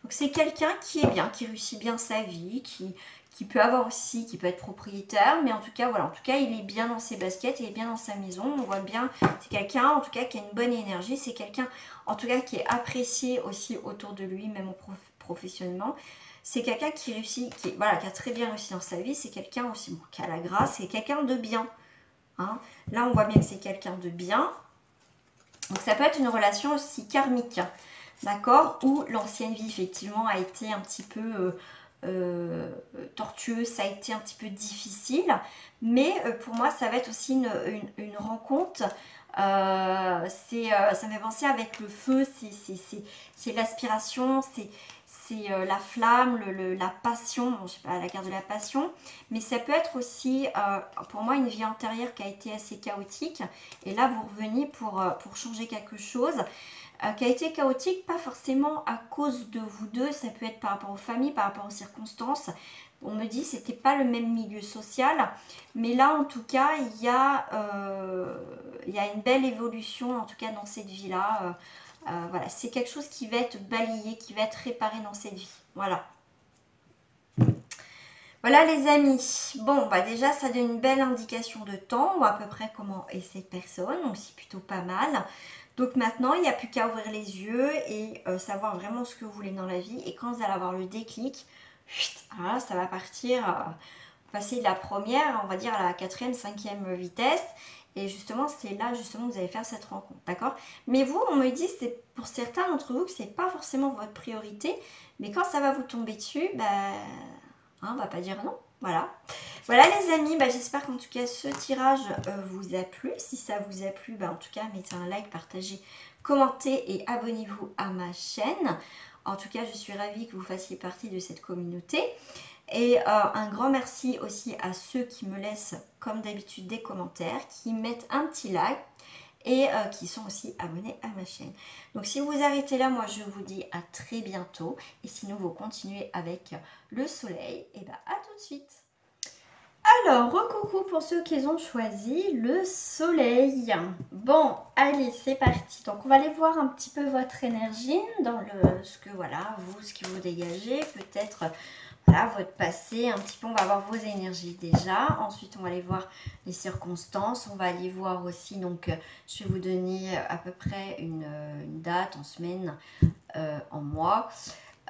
Donc, c'est quelqu'un qui est bien, qui réussit bien sa vie, qui peut avoir aussi, qui peut être propriétaire, mais en tout cas, voilà, il est bien dans ses baskets, il est bien dans sa maison, on voit bien, c'est quelqu'un, en tout cas, qui a une bonne énergie, c'est quelqu'un, en tout cas, qui est apprécié aussi autour de lui, même professionnellement. C'est quelqu'un qui réussit, qui a très bien réussi dans sa vie, c'est quelqu'un aussi, bon, qui a la grâce, c'est quelqu'un de bien. Hein. Là, on voit bien que c'est quelqu'un de bien. Donc, ça peut être une relation aussi karmique, d'accord, où l'ancienne vie, effectivement, a été un petit peu tortueuse, ça a été un petit peu difficile, mais pour moi ça va être aussi une rencontre. Ça me fait penser avec le feu, c'est l'aspiration, c'est la flamme, la passion, bon, je sais pas, la guerre de la passion, mais ça peut être aussi pour moi une vie antérieure qui a été assez chaotique, et là vous revenez pour changer quelque chose. Qui a été chaotique, pas forcément à cause de vous deux, ça peut être par rapport aux familles, par rapport aux circonstances. On me dit que c'était pas le même milieu social, mais là en tout cas il y a une belle évolution en tout cas dans cette vie là. Voilà, c'est quelque chose qui va être balayé, qui va être réparé dans cette vie. Voilà. Voilà les amis, bon bah déjà ça donne une belle indication de temps, ou à peu près comment est cette personne, donc c'est plutôt pas mal. Donc maintenant il n'y a plus qu'à ouvrir les yeux et savoir vraiment ce que vous voulez dans la vie, et quand vous allez avoir le déclic, voilà, ça va partir, passer de la première, on va dire à la 4e, 5e vitesse, et justement c'est là justement que vous allez faire cette rencontre, d'accord? Mais vous, on me dit, c'est pour certains d'entre vous que c'est pas forcément votre priorité, mais quand ça va vous tomber dessus, bah... Hein, on va pas dire non, voilà. Voilà les amis, bah, j'espère qu'en tout cas ce tirage vous a plu. Si ça vous a plu, bah, en tout cas mettez un like, partagez, commentez et abonnez-vous à ma chaîne. En tout cas, je suis ravie que vous fassiez partie de cette communauté. Et un grand merci aussi à ceux qui me laissent comme d'habitude des commentaires, qui mettent un petit like et qui sont aussi abonnés à ma chaîne. Donc si vous arrêtez là, moi je vous dis à très bientôt. Et sinon vous continuez avec le soleil, et bien à tout de suite. Alors, recoucou pour ceux qui ont choisi le soleil. Bon, allez, c'est parti. Donc on va aller voir un petit peu votre énergie dans ce que vous dégagez, peut-être... Voilà, votre passé, un petit peu, on va voir vos énergies déjà. Ensuite, on va aller voir les circonstances. On va aller voir aussi, donc, je vais vous donner à peu près une date en semaine, en mois.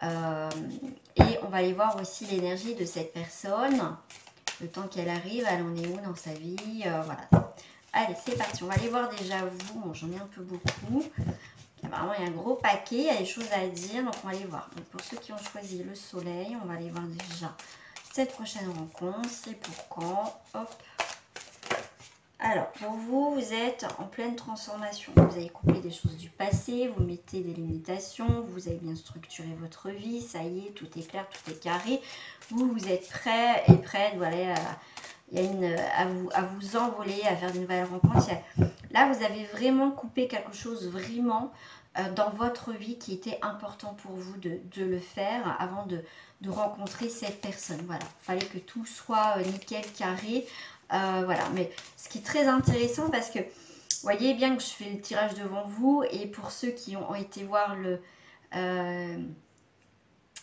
Et on va aller voir aussi l'énergie de cette personne. Le temps qu'elle arrive, elle en est où dans sa vie, voilà. Allez, c'est parti. On va aller voir déjà vous. Bon, j'en ai un peu beaucoup. Apparemment, il y a un gros paquet. Il y a des choses à dire. Donc, on va aller voir. Donc, pour ceux qui ont choisi le soleil, on va aller voir déjà cette prochaine rencontre. C'est pour quand? Hop. Alors, pour vous, vous êtes en pleine transformation. Vous avez coupé des choses du passé. Vous mettez des limitations. Vous avez bien structuré votre vie. Ça y est, tout est clair, tout est carré. Vous êtes prêt et prête, voilà, à vous envoler, à faire de nouvelles rencontres. Là, vous avez vraiment coupé quelque chose vraiment dans votre vie qui était important pour vous de le faire avant de rencontrer cette personne. Voilà, il fallait que tout soit nickel, carré. Voilà, mais ce qui est très intéressant parce que vous voyez bien que je fais le tirage devant vous et pour ceux qui ont été voir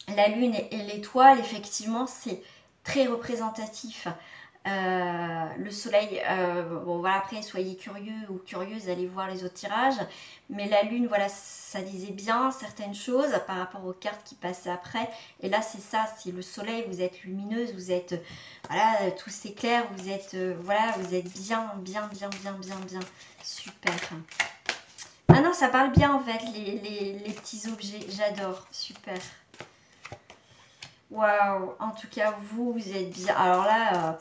la lune et l'étoile, effectivement, c'est très représentatif. Le soleil, bon voilà, après soyez curieux ou curieuse, allez voir les autres tirages, mais la lune, voilà, ça disait bien certaines choses par rapport aux cartes qui passaient après, et là c'est ça, c'est le soleil, vous êtes lumineuse, vous êtes, voilà, tout s'éclaire, vous êtes, voilà, vous êtes bien, super. Ah non, ça parle bien en fait, les petits objets, j'adore, super. Waouh, en tout cas, vous êtes bien. Alors là,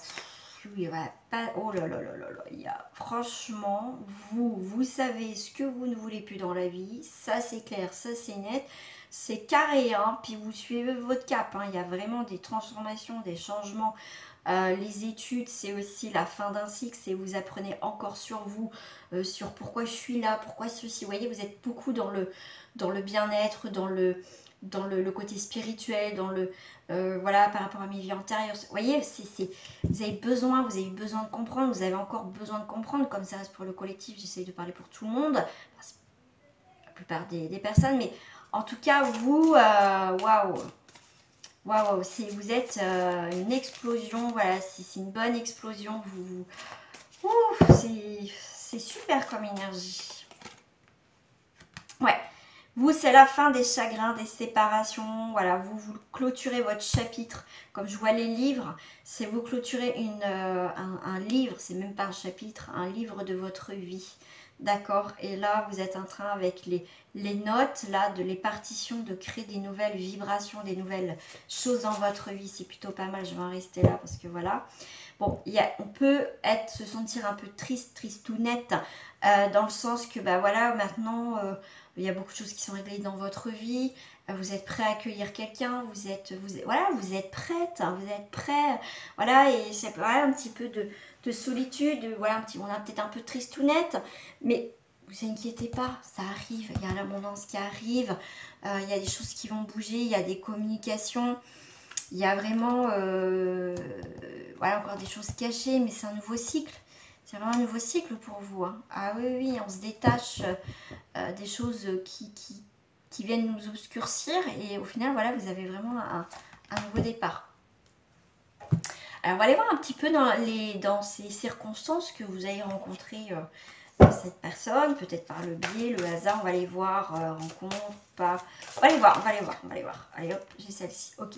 oui, ouais, pas, oh là là là là là, il y a, franchement, vous savez ce que vous ne voulez plus dans la vie. Ça, c'est clair, ça, c'est net. C'est carré, hein, puis vous suivez votre cap. Hein, il y a vraiment des transformations, des changements. Les études, c'est aussi la fin d'un cycle. C'est vous apprenez encore sur vous, sur pourquoi je suis là, pourquoi ceci. Vous voyez, vous êtes beaucoup dans le bien-être, dans le côté spirituel, dans le voilà, par rapport à mes vies antérieures. Vous voyez, vous avez besoin de comprendre, vous avez encore besoin de comprendre, comme ça reste pour le collectif, j'essaye de parler pour tout le monde, la plupart des personnes, mais en tout cas, vous, waouh, vous êtes une explosion, voilà, c'est une bonne explosion, c'est super comme énergie. Ouais. Vous, c'est la fin des chagrins, des séparations. Voilà, vous clôturez votre chapitre. Comme je vois les livres, c'est vous clôturez un livre, c'est même pas un chapitre, un livre de votre vie. D'accord? Et là, vous êtes en train, avec les notes, là, les partitions, de créer des nouvelles vibrations, des nouvelles choses dans votre vie. C'est plutôt pas mal, je vais en rester là parce que voilà. Bon, on peut se sentir un peu tristounette, dans le sens que, bah voilà, maintenant... il y a beaucoup de choses qui sont réglées dans votre vie. Vous êtes prêt à accueillir quelqu'un. Vous êtes prête. Vous êtes prêt. Voilà, et c'est voilà, un petit peu de solitude. Voilà, on a peut-être un peu tristounette. Mais vous inquiétez pas, ça arrive. Il y a l'abondance qui arrive. Il y a des choses qui vont bouger. Il y a des communications. Il y a vraiment voilà, encore des choses cachées. Mais c'est un nouveau cycle. C'est vraiment un nouveau cycle pour vous. Hein. Ah oui, oui, on se détache des choses qui viennent nous obscurcir. Et au final, voilà, vous avez vraiment un nouveau départ. Alors, on va aller voir un petit peu dans ces circonstances que vous avez rencontrées cette personne. Peut-être par le biais, le hasard. On va aller voir, rencontre, pas... On va aller voir. Allez hop, j'ai celle-ci. Ok.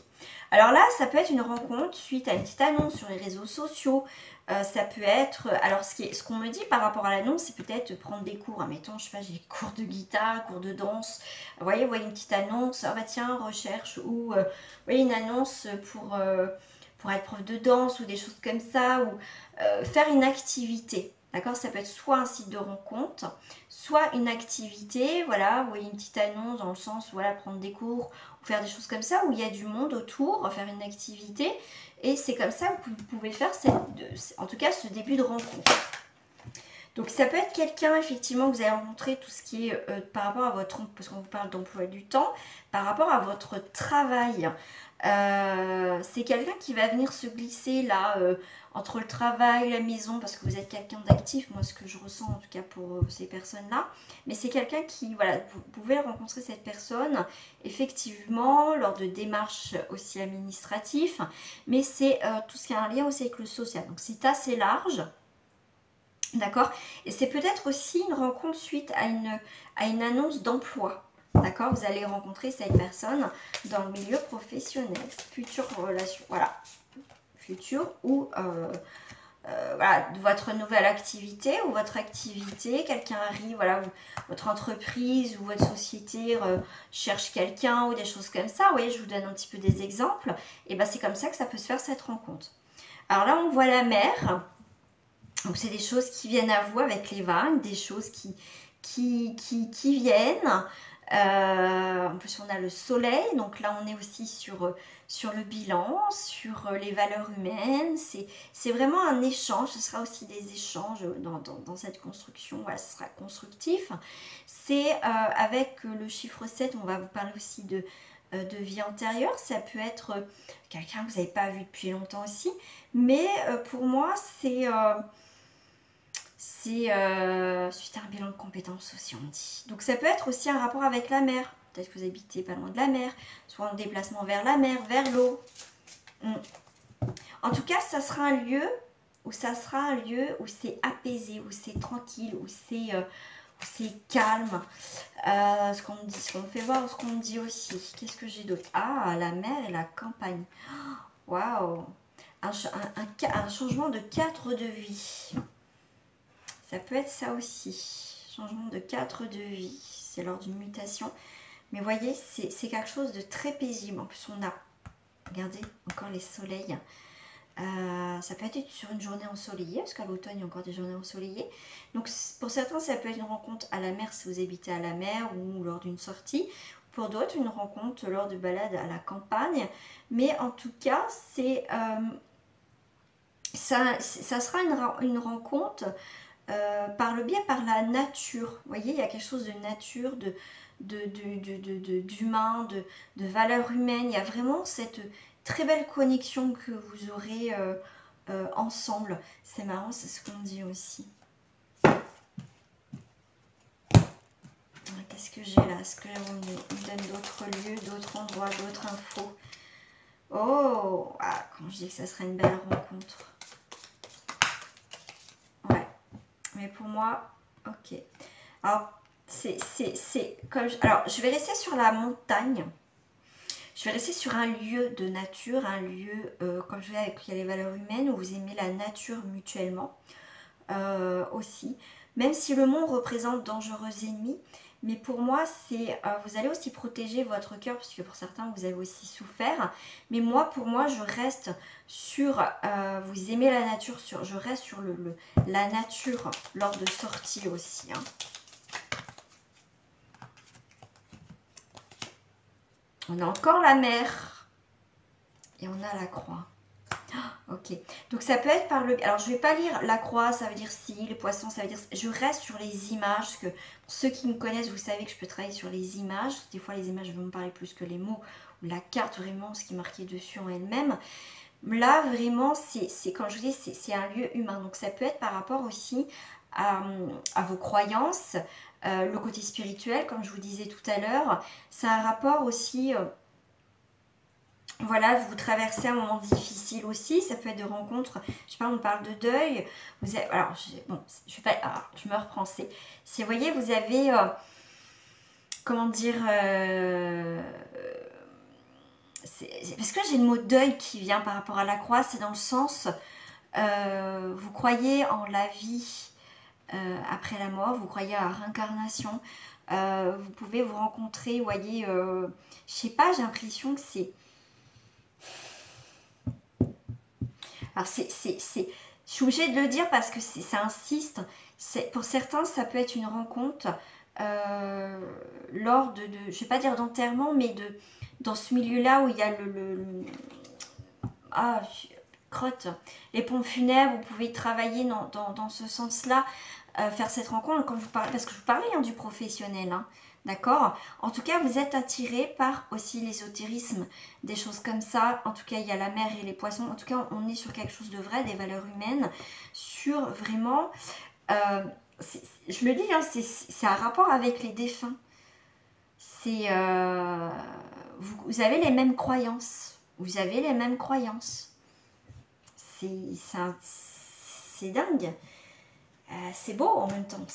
Alors là, ça peut être une rencontre suite à une petite annonce sur les réseaux sociaux. Ça peut être... Alors, ce qu'on me dit par rapport à l'annonce, c'est peut-être prendre des cours. Admettons, je sais pas, j'ai cours de guitare, cours de danse. Vous voyez une petite annonce. Ah bah tiens, recherche. Ou, vous voyez, une annonce pour être prof de danse ou des choses comme ça. Ou faire une activité. D'accord? Ça peut être soit un site de rencontre, soit une activité. Voilà, vous voyez une petite annonce dans le sens, voilà, prendre des cours ou faire des choses comme ça, où il y a du monde autour, faire une activité. Et c'est comme ça que vous pouvez faire, en tout cas, ce début de rencontre. Donc, ça peut être quelqu'un, effectivement, que vous allez rencontrer, tout ce qui est par rapport à votre... Parce qu'on vous parle d'emploi du temps, par rapport à votre travail. C'est quelqu'un qui va venir se glisser là entre le travail, la maison, parce que vous êtes quelqu'un d'actif, moi ce que je ressens en tout cas pour ces personnes-là. Mais c'est quelqu'un qui, voilà, vous pouvez rencontrer cette personne effectivement lors de démarches aussi administratives, mais c'est tout ce qui a un lien aussi avec le social. Donc c'est assez large. D'accord? Et c'est peut-être aussi une rencontre suite à une annonce d'emploi. D'accord? Vous allez rencontrer cette personne dans le milieu professionnel. Future relation. Voilà. Future ou voilà, de votre nouvelle activité ou votre activité. Quelqu'un arrive, voilà, votre entreprise ou votre société cherche quelqu'un ou des choses comme ça. Vous voyez, je vous donne un petit peu des exemples. Et bien, c'est comme ça que ça peut se faire cette rencontre. Alors là, on voit la mer. Donc, c'est des choses qui viennent à vous avec les vagues, des choses qui viennent. En plus, on a le soleil. Donc là, on est aussi sur le bilan, sur les valeurs humaines. C'est vraiment un échange. Ce sera aussi des échanges dans cette construction. Voilà, ce sera constructif. C'est avec le chiffre 7, on va vous parler aussi de vie antérieure. Ça peut être quelqu'un que vous n'avez pas vu depuis longtemps aussi. Mais pour moi, c'est suite à un bilan de compétences aussi, on dit. Donc ça peut être aussi un rapport avec la mer. Peut-être que vous habitez pas loin de la mer, soit en déplacement vers la mer, vers l'eau. En tout cas, ça sera un lieu où c'est apaisé, où c'est tranquille, où c'est calme. Ce qu'on me dit, ce qu'on me fait voir, ce qu'on me dit aussi. Qu'est-ce que j'ai d'autre? Ah, la mer et la campagne. Waouh! Un changement de cadre de vie. Ça peut être ça aussi. Changement de cadre de vie. C'est lors d'une mutation. Mais vous voyez, c'est quelque chose de très paisible. En plus, on a, regardez, encore les soleils. Ça peut être sur une journée ensoleillée, parce qu'à l'automne, il y a encore des journées ensoleillées. Donc, pour certains, ça peut être une rencontre à la mer si vous habitez à la mer ou lors d'une sortie. Pour d'autres, une rencontre lors de balades à la campagne. Mais en tout cas, ça sera une rencontre par le biais, par la nature. Vous voyez, il y a quelque chose de nature, d'humain, de valeur humaine. Il y a vraiment cette très belle connexion que vous aurez ensemble. C'est marrant, c'est ce qu'on dit aussi. Qu'est-ce que j'ai là? Est-ce que on me donne d'autres lieux, d'autres endroits, d'autres infos? Oh, ah, quand je dis que ça serait une belle rencontre. Ouais. Mais pour moi, ok. Alors, c'est comme... Alors, je vais rester sur la montagne. Je vais rester sur un lieu de nature, un lieu, comme je disais, avec il y a les valeurs humaines, où vous aimez la nature mutuellement aussi. Même si le monde représente dangereux ennemis, mais pour moi, c'est vous allez aussi protéger votre cœur, parce que pour certains, vous avez aussi souffert. Mais moi, pour moi, je reste sur, vous aimez la nature, je reste sur la nature lors de sorties aussi. Hein. On a encore la mer et on a la croix. Ok, donc ça peut être par le... Alors je vais pas lire la croix, ça veut dire si, les poissons, ça veut dire... Je reste sur les images, parce que pour ceux qui me connaissent, vous savez que je peux travailler sur les images. Des fois les images vont me parler plus que les mots, ou la carte vraiment, ce qui est marqué dessus en elle-même. Là vraiment, c'est comme je vous dis, c'est un lieu humain. Donc ça peut être par rapport aussi à vos croyances, le côté spirituel, comme je vous disais tout à l'heure. C'est un rapport aussi... Voilà, vous traversez un moment difficile aussi, ça peut être de rencontres, je sais pas, on parle de deuil, vous avez, alors, bon, je vais pas, alors, je me reprends, c'est, vous voyez, vous avez, comment dire, parce que j'ai le mot deuil qui vient par rapport à la croix, c'est dans le sens, vous croyez en la vie après la mort, vous croyez à la réincarnation, vous pouvez vous rencontrer, vous voyez, je sais pas, j'ai l'impression que c'est... Alors, je suis obligée de le dire parce que ça insiste. Pour certains, ça peut être une rencontre lors de, je ne vais pas dire d'enterrement, mais dans ce milieu-là où il y a crotte, les pompes funèbres, vous pouvez travailler dans ce sens-là, faire cette rencontre, comme je vous parlais, parce que je vous parlais hein, du professionnel, hein, d'accord? En tout cas, vous êtes attiré par aussi l'ésotérisme, des choses comme ça. En tout cas, il y a la mer et les poissons. En tout cas, on est sur quelque chose de vrai, des valeurs humaines, sur vraiment... je le dis, hein, c'est un rapport avec les défunts. C'est... vous avez les mêmes croyances. Vous avez les mêmes croyances. C'est dingue. c'est beau en même temps.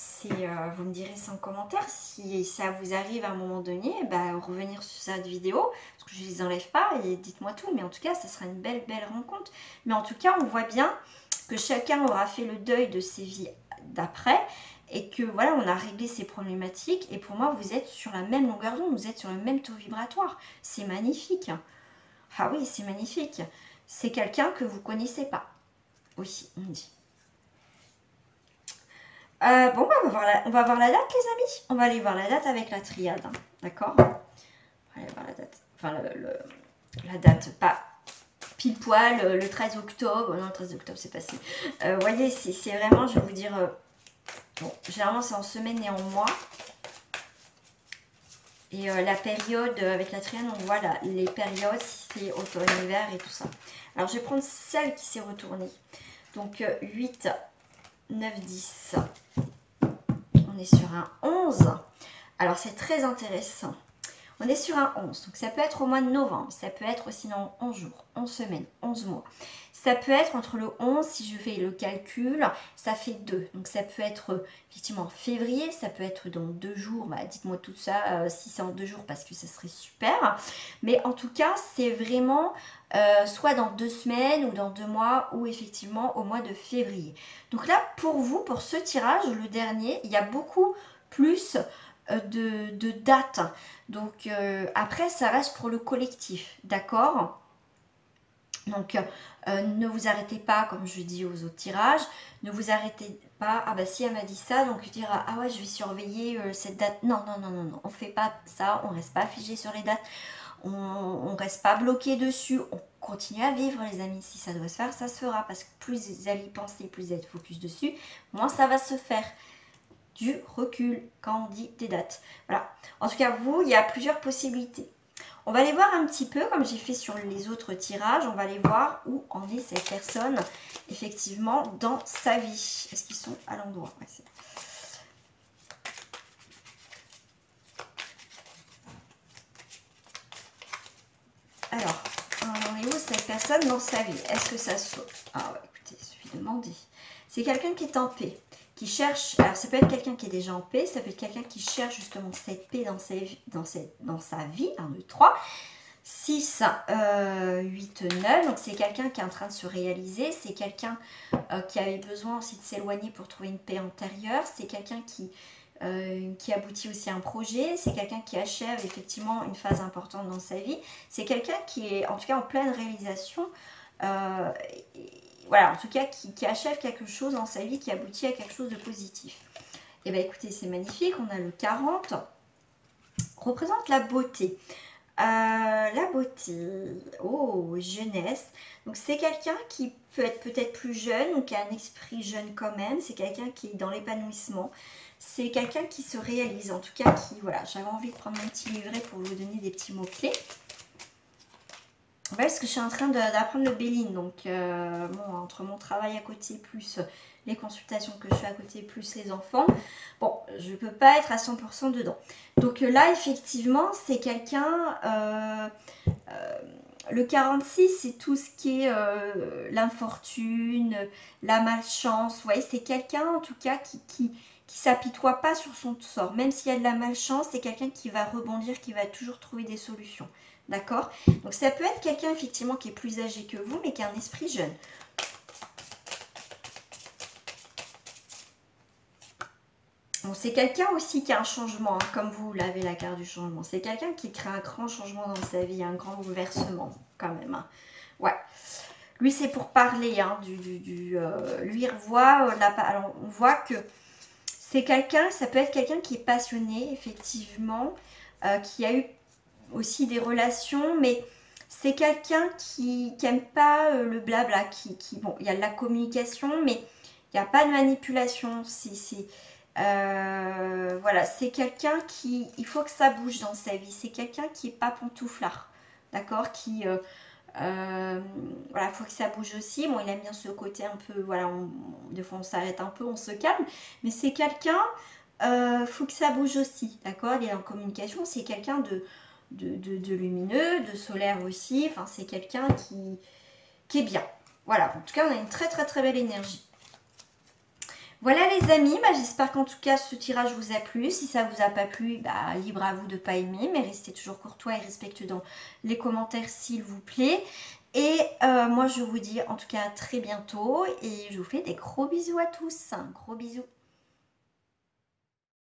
Vous me direz ça en commentaire si ça vous arrive à un moment donné, revenir sur cette vidéo, parce que je ne les enlève pas et dites-moi tout, mais en tout cas, ça sera une belle rencontre. Mais en tout cas, on voit bien que chacun aura fait le deuil de ses vies d'après et que voilà, on a réglé ses problématiques et pour moi, vous êtes sur la même longueur d'onde, vous êtes sur le même taux vibratoire. C'est magnifique. Ah oui, c'est magnifique. C'est quelqu'un que vous ne connaissez pas. Oui, on dit. On va voir la date, les amis. On va aller voir la date avec la triade. Hein. D'accord? On va aller voir la date. Enfin, la date, pas pile poil, le 13 octobre. Non, le 13 octobre, c'est passé. Vous voyez, c'est vraiment, je vais vous dire... bon, généralement, c'est en semaine et en mois. Et la période, avec la triade, on voit les périodes, si c'est automne, hiver et tout ça. Alors, je vais prendre celle qui s'est retournée. Donc, 8... 9, 10. On est sur un 11. Alors, c'est très intéressant. On est sur un 11. Donc, ça peut être au mois de novembre. Ça peut être sinon 11 jours, 11 semaines, 11 mois. Ça peut être entre le 11, si je fais le calcul, ça fait 2. Donc, ça peut être effectivement en février. Ça peut être dans 2 jours. Dites-moi tout ça si c'est en 2 jours parce que ça serait super. Mais en tout cas, c'est vraiment... soit dans 2 semaines ou dans 2 mois ou effectivement au mois de février. Donc là, pour vous, pour ce tirage, le dernier, il y a beaucoup plus de dates. Donc après, ça reste pour le collectif, d'accord? Donc ne vous arrêtez pas, comme je dis aux autres tirages, ne vous arrêtez pas, ah bah si elle m'a dit ça, donc dire ah ouais je vais surveiller cette date. Non, on fait pas ça, on reste pas figé sur les dates. On ne reste pas bloqué dessus, on continue à vivre les amis, si ça doit se faire, ça se fera, parce que plus vous allez y penser, plus vous êtes focus dessus, moins ça va se faire. Du recul, quand on dit des dates. Voilà, en tout cas vous, il y a plusieurs possibilités. On va aller voir un petit peu, comme j'ai fait sur les autres tirages, on va aller voir où en est cette personne, effectivement, dans sa vie. Est-ce qu'ils sont à l'endroit? Ouais, alors, on est où cette personne dans sa vie? Est-ce que ça saute? Ah ouais, écoutez, il suffit de demander. C'est quelqu'un qui est en paix, qui cherche... Alors, ça peut être quelqu'un qui est déjà en paix, ça peut être quelqu'un qui cherche justement cette paix dans sa vie. 1, 2, 3, 6, 8, 9. Donc, c'est quelqu'un qui est en train de se réaliser. C'est quelqu'un qui avait besoin aussi de s'éloigner pour trouver une paix intérieure. C'est quelqu'un qui aboutit aussi à un projet, c'est quelqu'un qui achève effectivement une phase importante dans sa vie, c'est quelqu'un qui est en tout cas en pleine réalisation, voilà, en tout cas qui achève quelque chose dans sa vie, qui aboutit à quelque chose de positif. Et bien écoutez, c'est magnifique, on a le 40, représente la beauté. La beauté, oh, jeunesse, donc c'est quelqu'un qui peut être peut-être plus jeune ou qui a un esprit jeune quand même, c'est quelqu'un qui est dans l'épanouissement, c'est quelqu'un qui se réalise, en tout cas qui, voilà, j'avais envie de prendre mon petit livret pour vous donner des petits mots-clés. Ouais, parce que je suis en train d'apprendre le Béline, donc bon, entre mon travail à côté, plus les consultations que je fais à côté, plus les enfants, bon, je ne peux pas être à 100% dedans. Donc là, effectivement, c'est quelqu'un, le 46, c'est tout ce qui est l'infortune, la malchance, vous voyez, c'est quelqu'un en tout cas qui s'apitoie pas sur son sort, même s'il y a de la malchance, c'est quelqu'un qui va rebondir, qui va toujours trouver des solutions. D'accord? Donc ça peut être quelqu'un effectivement qui est plus âgé que vous, mais qui a un esprit jeune. Bon, c'est quelqu'un aussi qui a un changement, hein, comme vous l'avez la carte du changement. C'est quelqu'un qui crée un grand changement dans sa vie, un grand bouleversement quand même. Hein. Ouais. Lui, c'est pour parler. Hein, lui, il revoit. Alors, on voit que c'est quelqu'un, ça peut être quelqu'un qui est passionné, effectivement, qui a eu aussi des relations, mais c'est quelqu'un qui n'aime pas le blabla, bon, il y a de la communication, mais il n'y a pas de manipulation, voilà, c'est quelqu'un qui, il faut que ça bouge dans sa vie, c'est quelqu'un qui n'est pas pantouflard, d'accord, voilà, il faut que ça bouge aussi, bon, il aime bien ce côté un peu, voilà, des fois on s'arrête un peu, on se calme, mais c'est quelqu'un, faut que ça bouge aussi, d'accord, il est en communication, c'est quelqu'un de lumineux, de solaire aussi, enfin c'est quelqu'un qui est bien. Voilà, en tout cas on a une très très très belle énergie. Voilà les amis, bah, j'espère qu'en tout cas ce tirage vous a plu. Si ça vous a pas plu, bah, libre à vous de pas aimer, mais restez toujours courtois et respectueux dans les commentaires s'il vous plaît. Et moi je vous dis en tout cas à très bientôt et je vous fais des gros bisous à tous. Gros bisous.